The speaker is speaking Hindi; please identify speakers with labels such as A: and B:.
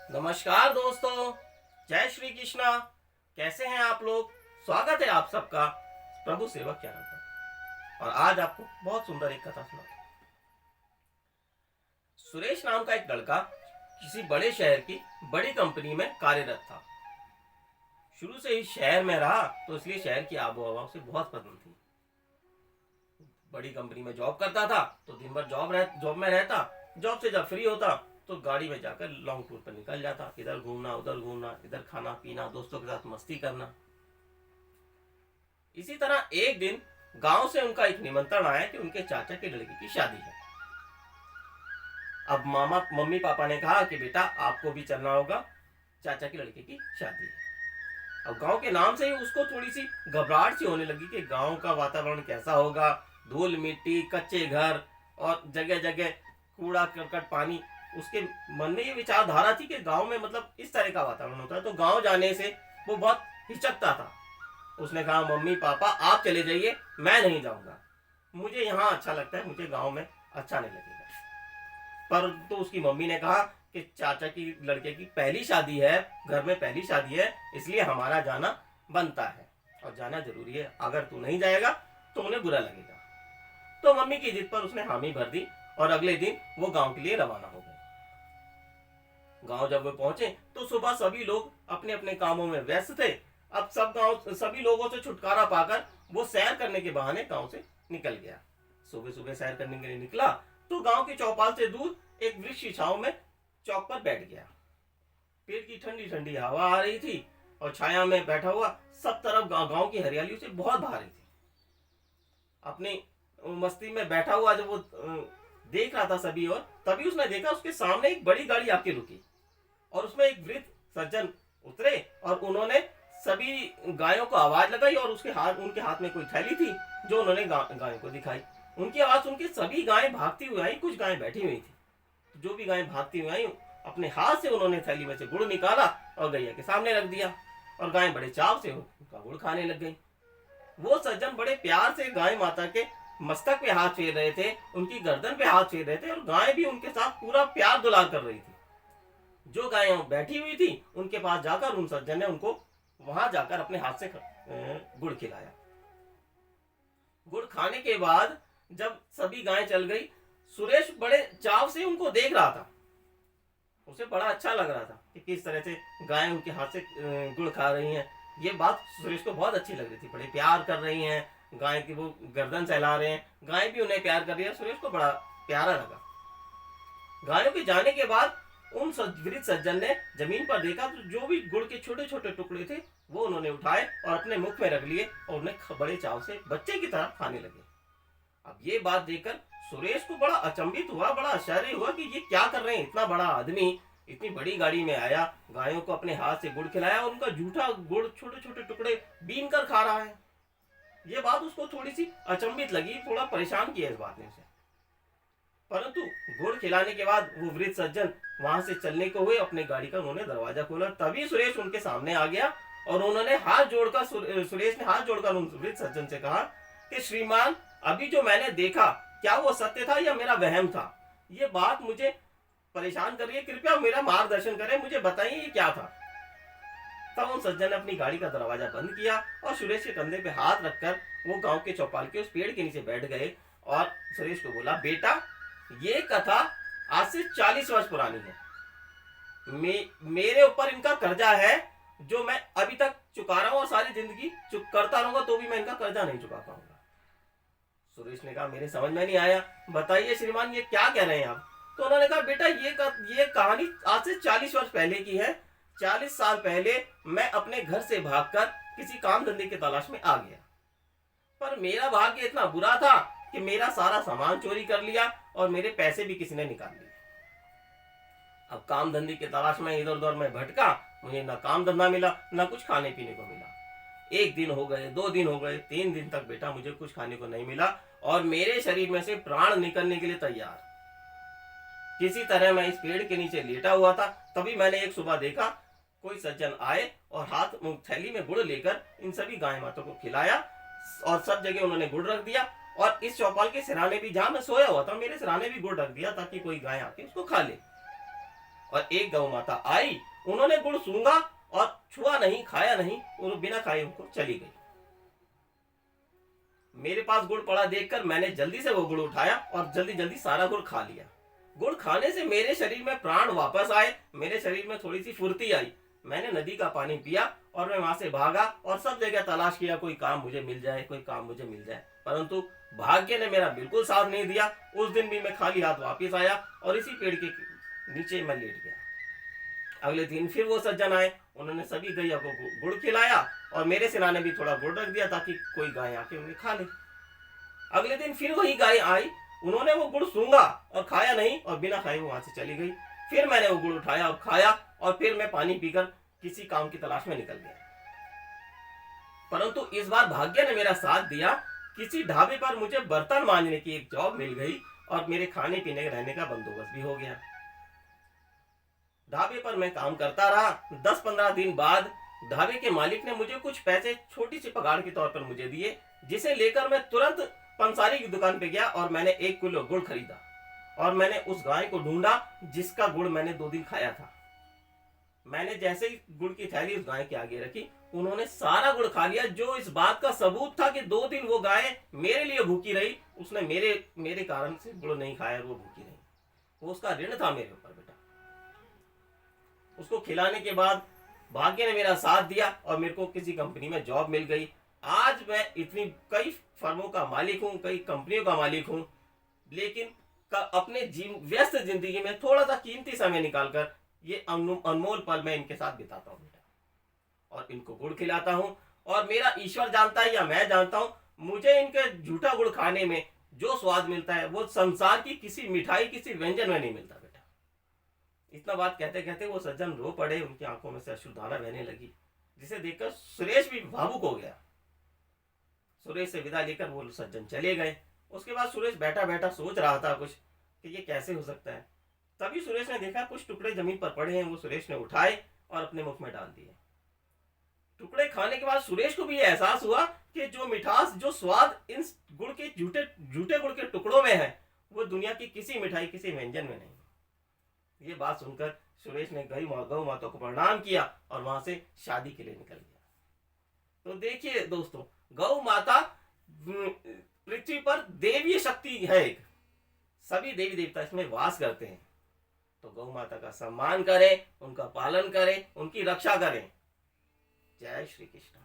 A: नमस्कार दोस्तों, जय श्री कृष्णा। कैसे हैं आप लोग? स्वागत है आप सबका प्रभु सेवक चैनल पर। और आज आपको बहुत सुंदर एक कथा सुनाता हूं। सुरेश नाम का एक लड़का किसी बड़े शहर की बड़ी कंपनी में कार्यरत था। शुरू से ही शहर में रहा तो इसलिए शहर की आबो हवा उसे बहुत पसंद थी। बड़ी कंपनी में जॉब करता था तो दिन भर जॉब में रहता। जॉब से जब फ्री होता तो गाड़ी में जाकर लॉन्ग टूर पर निकल जाता। इधर घूमना, इधर खाना पीना, दोस्तों के साथ मस्ती करना। इसी तरह एक दिन गांव से उनका एक निमंत्रण आया कि उनके चाचा के लड़की की शादी है। अब मम्मी पापा ने कहा कि बेटा आपको भी चलना होगा, चाचा की लड़की की शादी है। अब गांव के नाम से ही उसको थोड़ी सी घबराहट सी होने लगी कि गांव का वातावरण कैसा होगा। धूल मिट्टी, कच्चे घर और जगह जगह कूड़ा करकट पानी। उसके मन में ये विचारधारा थी कि गांव में मतलब इस तरह का वातावरण होता है, तो गांव जाने से वो बहुत हिचकता था। उसने कहा मम्मी पापा आप चले जाइए, मैं नहीं जाऊंगा, मुझे यहाँ अच्छा लगता है, मुझे गांव में अच्छा नहीं लगेगा। पर तो उसकी मम्मी ने कहा कि चाचा की लड़के की पहली शादी है, घर में पहली शादी है, इसलिए हमारा जाना बनता है और जाना जरूरी है। अगर तू नहीं जाएगा तो उन्हें बुरा लगेगा। तो मम्मी की जिद पर उसने हामी भर दी और अगले दिन वो गांव के लिए रवाना हो गए। गांव जब वे पहुंचे तो सुबह सभी लोग अपने अपने कामों में व्यस्त थे। अब सभी लोगों से छुटकारा पाकर वो सैर करने के बहाने गांव से निकल गया। सुबह सुबह सैर करने के लिए निकला तो गांव की चौपाल से दूर एक वृक्ष की छांव में चौक पर बैठ गया। पेड़ की ठंडी ठंडी हवा आ रही थी और छाया में बैठा हुआ सब तरफ गांव की हरियाली उसे बहुत भा रही थी। अपनी मस्ती में बैठा हुआ जब वो देख रहा था सभी और तभी उसने देखा उसके सामने एक बड़ी गाड़ी आके रुकी और उसमें एक वृद्ध सज्जन उतरे और उन्होंने सभी गायों को आवाज लगाई और उनके हाथ में कोई थैली थी जो उन्होंने गायों को दिखाई। उनकी आवाज सुन के सभी गायें भागती हुई आई, कुछ गायें बैठी हुई थी। जो भी गायें भागती हुई आई अपने हाथ से उन्होंने थैली में से गुड़ निकाला और गैया के सामने रख दिया और गायें बड़े चाव से उनका गुड़ खाने लग गई। वो सज्जन बड़े प्यार से गाय माता के मस्तक पे हाथ फेर रहे थे, उनकी गर्दन पे हाथ फेर रहे थे और गाय भी उनके साथ पूरा प्यार दुलार कर रही थी। जो गायें बैठी हुई थी उनके पास जाकर उन सज्जन ने उनको वहां जाकर अपने हाथ से गुड़ खिलाया। गुड़ खाने के बाद जब सभी गायें चल गई, सुरेश बड़े चाव से उनको देख रहा था। उसे बड़ा अच्छा लग रहा था कि किस तरह से गायें उनके हाथ से गुड़ खा रही हैं। ये बात सुरेश को बहुत अच्छी लग रही थी। बड़े प्यार कर रही हैं, गाय की वो गर्दन सहला रहे हैं, गाय भी उन्हें प्यार कर रही है। सुरेश को बड़ा प्यारा लगा। गायों के जाने के बाद उन वृद्ध सज्जन ने जमीन पर देखा तो जो भी गुड़ के छोटे छोटे टुकड़े थे वो उन्होंने उठाए और अपने मुख में रख लिए और उन्हें बड़े चाव से बच्चे की तरह खाने लगे। अब ये बात देखकर सुरेश को बड़ा अचंभित हुआ, बड़ा आश्चर्य हुआ कि ये क्या कर रहे हैं। इतना बड़ा आदमी इतनी बड़ी गाड़ी में आया, गायों को अपने हाथ से गुड़ खिलाया और उनका जूठा गुड़ छोटे छोटे टुकड़े बीन कर खा रहा है। ये बात उसको थोड़ी सी अचंभित लगी, थोड़ा परेशान किया इस बात ने उसे। परंतु गुड़ खिलाने के बाद वो वृद्ध सज्जन वहां से चलने को हुए, अपने गाड़ी का उन्होंने दरवाजा खोला। तभी सुरेश उनके सामने आ गया और उन्होंने सुरेश ने हाथ जोड़कर उन वृद्ध सज्जन से कहा कि श्रीमान, अभी जो मैंने देखा क्या वो सत्य था या मेरा वहम था? ये बात मुझे परेशान कर रही है, कृपया मेरा मार्गदर्शन करें, मुझे बताइए ये क्या था। तब उन सज्जन ने अपनी गाड़ी का दरवाजा बंद किया और सुरेश के कंधे पे हाथ रखकर वो गांव के चौपाल के उस पेड़ के नीचे बैठ गए और सुरेश को बोला, बेटा ये कथा आज से 40 वर्ष पुरानी है। मेरे ऊपर इनका कर्जा है जो मैं अभी तक चुका रहा हूं और सारी जिंदगी करता रहूंगा तो भी मैं इनका कर्जा नहीं चुका पाऊंगा। सुरेश ने कहा मेरे समझ में नहीं आया, बताइए श्रीमान ये क्या कह रहे हैं आप? तो उन्होंने कहा बेटा ये कहानी आज से 40 वर्ष पहले की है। 40 साल पहले मैं अपने घर से भागकर किसी काम धंधे की तलाश में आ गया, पर मेरा भाग्य इतना बुरा था कि मेरा सारा सामान चोरी कर लिया और मेरे पैसे भी किसी ने निकाल लिए। अब काम धंधे की तलाश में इधर उधर मैं भटका, मुझे ना काम धंधा मिला ना कुछ खाने पीने को मिला। 1 दिन हो गए, 2 दिन हो गए, 3 दिन तक बेटा मुझे कुछ खाने को नहीं मिला और मेरे शरीर में से प्राण निकलने के लिए तैयार। किसी तरह मैं इस पेड़ के नीचे लेटा हुआ था। तभी मैंने एक सुबह देखा कोई सज्जन आए और हाथ थैली में गुड़ लेकर इन सभी गाय मातों को खिलाया और सब जगह उन्होंने गुड़ रख दिया और इस चौपाल के सिराने भी, जहां मैं सोया हुआ था, मेरे सिराने भी गुड़ रख दिया ताकि कोई गाय आके उसको खा ले। और एक गौ माता आई, उन्होंने गुड़ सूंघा और छुआ नहीं, खाया नहीं, और बिना खाए उनको चली गई। मेरे पास गुड़ पड़ा देखकर मैंने जल्दी से वो गुड़ उठाया और जल्दी जल्दी सारा गुड़ खा लिया। गुड़ खाने से मेरे शरीर में प्राण वापस आए, मेरे शरीर में थोड़ी सी फुर्ती आई। मैंने नदी का पानी पिया और मैं वहां से भागा और सब जगह तलाश किया, कोई काम मुझे मिल जाए, कोई काम मुझे मिल जाए, परंतु भाग्य ने मेरा बिल्कुल साथ नहीं दिया। उस दिन भी मैं खाली हाथ वापिस आया और इसी पेड़ के नीचे मैं लेट गया। अगले दिन फिर वो सज्जन आए, उन्होंने सभी गैया को गुड़ खिलाया और मेरे सिराने भी थोड़ा गुड़ रख दिया ताकि कोई गाय आके उन्हें खा ले। अगले दिन फिर वही गाय आई, उन्होंने वो गुड़ सूंघा और खाया नहीं, और बिना खाए वो वहां से चली गई। फिर मैंने वो गुड़ उठाया और खाया, और फिर मैं पानी पीकर किसी काम की तलाश में निकल गया। परंतु इस बार भाग्य ने मेरा साथ दिया। किसी ढाबे पर मुझे बर्तन मांजने की एक जॉब मिल गई और मेरे खाने पीने रहने का बंदोबस्त भी हो गया। ढाबे पर मैं काम करता रहा। 10-15 दिन बाद ढाबे के मालिक ने मुझे कुछ पैसे छोटी सी पगार के तौर पर मुझे दिए, जिसे लेकर मैं तुरंत पंसारी की दुकान पे गया और मैंने 1 किलो गुड़ खरीदा और मैंने उस गाय को ढूंढा जिसका गुड़ मैंने 2 दिन खाया था। मैंने जैसे ही गुड़ की थैली उस गाय के आगे रखी, उन्होंने सारा गुड़ खा लिया, जो इस बात का सबूत था कि 2 दिन वो गाय मेरे लिए भूखी रही। उसने मेरे कारण से गुड़ नहीं खाया, वो भूखी रही। वो उसका ऋण था मेरे ऊपर बेटा। उसको खिलाने के बाद भाग्य ने मेरा साथ दिया और मेरे को किसी कंपनी में जॉब मिल गई। आज मैं इतनी कई फर्मों का मालिक हूँ, कई कंपनियों का मालिक हूँ, लेकिन अपने व्यस्त जिंदगी में थोड़ा सा कीमती समय निकालकर ये अनमोल पल मैं इनके साथ बिताता हूँ बेटा, और इनको गुड़ खिलाता हूँ। और मेरा ईश्वर जानता है या मैं जानता हूँ, मुझे इनके झूठा गुड़ खाने में जो स्वाद मिलता है वो संसार की किसी मिठाई, किसी व्यंजन में नहीं मिलता बेटा। इतना बात कहते कहते वो सज्जन रो पड़े, उनकी आंखों में से अश्रुधारा बहने लगी, जिसे देखकर सुरेश भी भावुक हो गया। सुरेश से विदा लेकर वो सज्जन चले गए। उसके बाद सुरेश बैठा बैठा सोच रहा था कुछ कि ये कैसे हो सकता है। तभी सुरेश ने देखा कुछ टुकड़े जमीन पर पड़े हैं, वो सुरेश ने उठाए और अपने मुख में डाल दिए। टुकड़े खाने के बाद सुरेश को भी ये एहसास हुआ कि जो मिठास, जो स्वाद इन गुड़ के झूठे गुड़ के टुकड़ों में है, वो दुनिया की किसी मिठाई, किसी व्यंजन में नहीं। ये बात सुनकर सुरेश ने गौ माता को प्रणाम किया और वहां से शादी के लिए निकल गया। तो देखिए दोस्तों, गौ माता पृथ्वी पर देवीय शक्ति है एक, सभी देवी देवता इसमें वास करते हैं। तो गौ माता का सम्मान करें, उनका पालन करें, उनकी रक्षा करें। जय श्री कृष्ण।